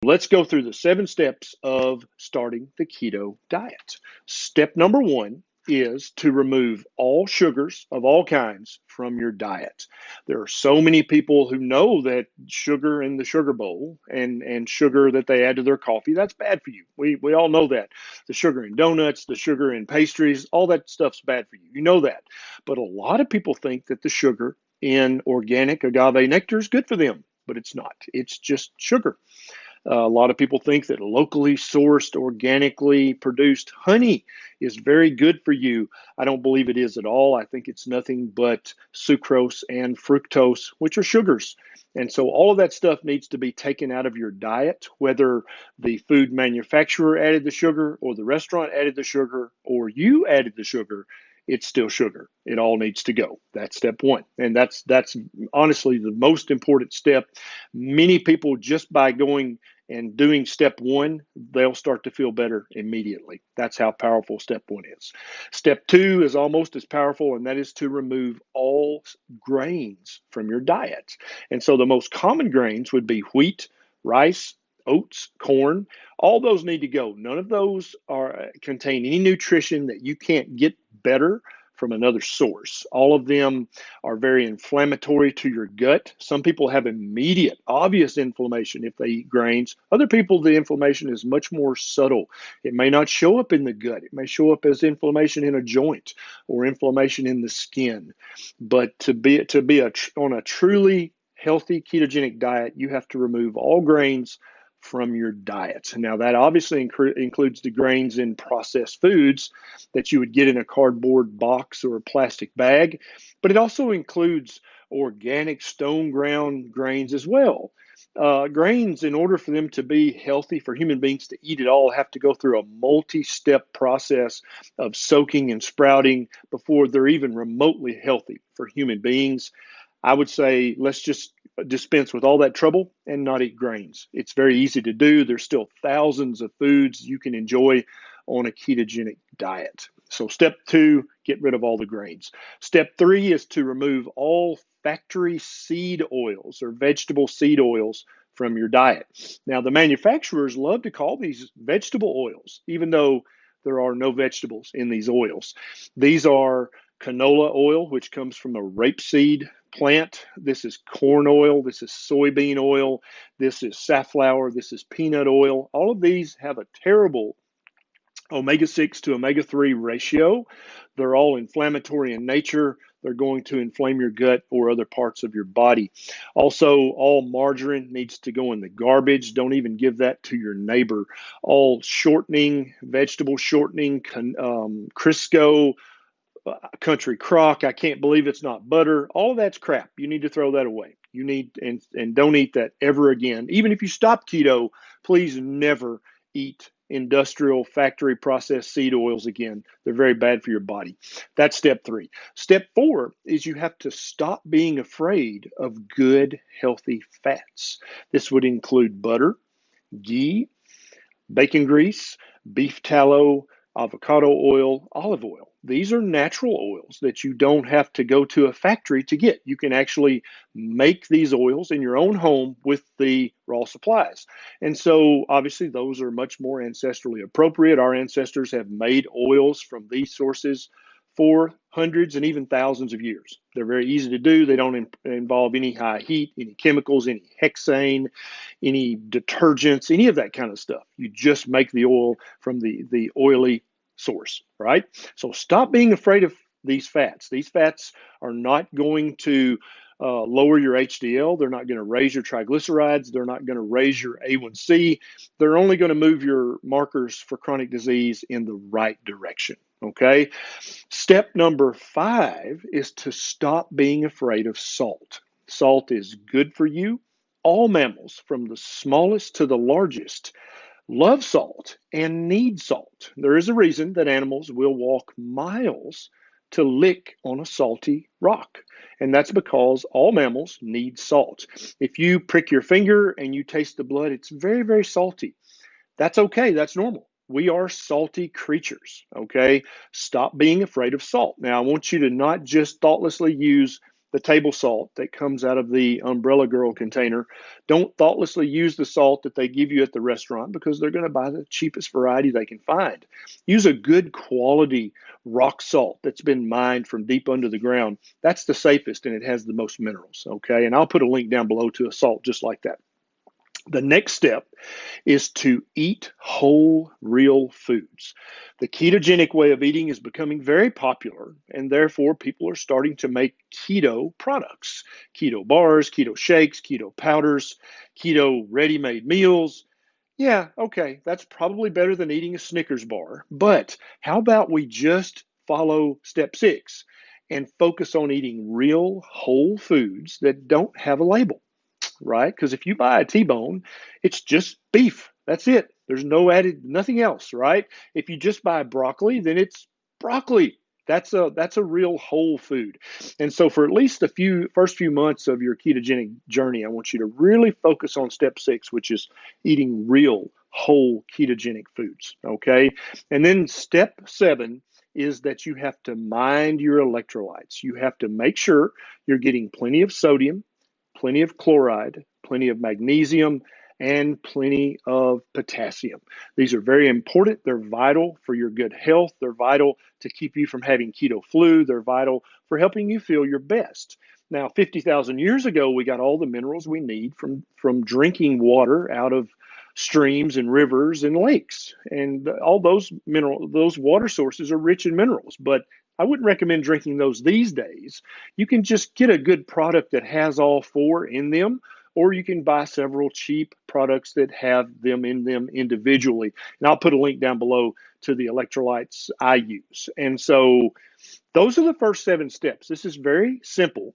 let's go through the 7 steps of starting the keto diet. Step number 1 is to remove all sugars of all kinds from your diet. There are so many people who know that sugar in the sugar bowl and sugar that they add to their coffee, that's bad for you. We all know that. The sugar in donuts, the sugar in pastries, all that stuff's bad for you. You know that. But a lot of people think that the sugar in organic agave nectar is good for them, but it's not. It's just sugar. A lot of people think that locally sourced, organically produced honey is very good for you. I don't believe it is at all. I think it's nothing but sucrose and fructose, which are sugars. And so all of that stuff needs to be taken out of your diet, whether the food manufacturer added the sugar or the restaurant added the sugar or you added the sugar. It's still sugar. It all needs to go. That's step 1. And that's honestly the most important step. Many people, just by going and doing step 1, they'll start to feel better immediately. That's how powerful step 1 is. Step 2 is almost as powerful, and that is to remove all grains from your diet. And so the most common grains would be wheat, rice, oats, corn. All those need to go. None of those contain any nutrition that you can't get better from another source. All of them are very inflammatory to your gut. Some people have immediate, obvious inflammation if they eat grains. Other people, the inflammation is much more subtle. It may not show up in the gut. It may show up as inflammation in a joint or inflammation in the skin. But to be on a truly healthy ketogenic diet, you have to remove all grains from your diet. Now, that obviously includes the grains in processed foods that you would get in a cardboard box or a plastic bag, but it also includes organic stone ground grains as well. Grains, in order for them to be healthy for human beings to eat it all, have to go through a multi-step process of soaking and sprouting before they're even remotely healthy for human beings. I would say let's just dispense with all that trouble and not eat grains. It's very easy to do. There's still thousands of foods you can enjoy on a ketogenic diet. So step 2, get rid of all the grains. Step 3 is to remove all factory seed oils or vegetable seed oils from your diet. Now, the manufacturers love to call these vegetable oils, even though there are no vegetables in these oils. These are canola oil, which comes from a rapeseed plant. This is corn oil. This is soybean oil. This is safflower. This is peanut oil. All of these have a terrible omega-6 to omega-3 ratio. They're all inflammatory in nature. They're going to inflame your gut or other parts of your body. Also, all margarine needs to go in the garbage. Don't even give that to your neighbor. All shortening, vegetable shortening, Crisco, country crock, I can't believe it's not butter. All of that's crap. You need to throw that away. You need and don't eat that ever again. Even if you stop keto, please never eat industrial factory processed seed oils again. They're very bad for your body. That's step 3. Step 4 is you have to stop being afraid of good, healthy fats. This would include butter, ghee, bacon grease, beef tallow, avocado oil, olive oil. These are natural oils that you don't have to go to a factory to get. You can actually make these oils in your own home with the raw supplies. And so obviously those are much more ancestrally appropriate. Our ancestors have made oils from these sources for hundreds and even thousands of years. They're very easy to do. They don't involve any high heat, any chemicals, any hexane, any detergents, any of that kind of stuff. You just make the oil from the oily source, right? So stop being afraid of these fats. These fats are not going to lower your HDL. They're not going to raise your triglycerides. They're not going to raise your A1C. They're only going to move your markers for chronic disease in the right direction. Okay. Step number 5 is to stop being afraid of salt. Salt is good for you. All mammals, from the smallest to the largest, love salt and need salt. There is a reason that animals will walk miles to lick on a salty rock. And that's because all mammals need salt. If you prick your finger and you taste the blood, it's very, very salty. That's okay. That's normal. We are salty creatures, okay? Stop being afraid of salt. Now, I want you to not just thoughtlessly use the table salt that comes out of the Umbrella Girl container. Don't thoughtlessly use the salt that they give you at the restaurant because they're going to buy the cheapest variety they can find. Use a good quality rock salt that's been mined from deep under the ground. That's the safest and it has the most minerals, okay? And I'll put a link down below to a salt just like that. The next step is to eat whole, real foods. The ketogenic way of eating is becoming very popular, and therefore people are starting to make keto products, keto bars, keto shakes, keto powders, keto ready-made meals. Yeah, okay, that's probably better than eating a Snickers bar. But how about we just follow step 6 and focus on eating real whole foods that don't have a label? Right? Because if you buy a T-bone, it's just beef. That's it. There's no added, nothing else, right? If you just buy broccoli, then it's broccoli. That's a real whole food. And so for at least the first few months of your ketogenic journey, I want you to really focus on step 6, which is eating real whole ketogenic foods. Okay. And then step 7 is that you have to mind your electrolytes. You have to make sure you're getting plenty of sodium, plenty of chloride, plenty of magnesium, and plenty of potassium. These are very important. They're vital for your good health. They're vital to keep you from having keto flu. They're vital for helping you feel your best. Now, 50,000 years ago, we got all the minerals we need from drinking water out of streams and rivers and lakes. And all those those water sources are rich in minerals, but I wouldn't recommend drinking those these days. You can just get a good product that has all 4 in them, or you can buy several cheap products that have them in them individually. And I'll put a link down below to the electrolytes I use. And so those are the first 7 steps. This is very simple.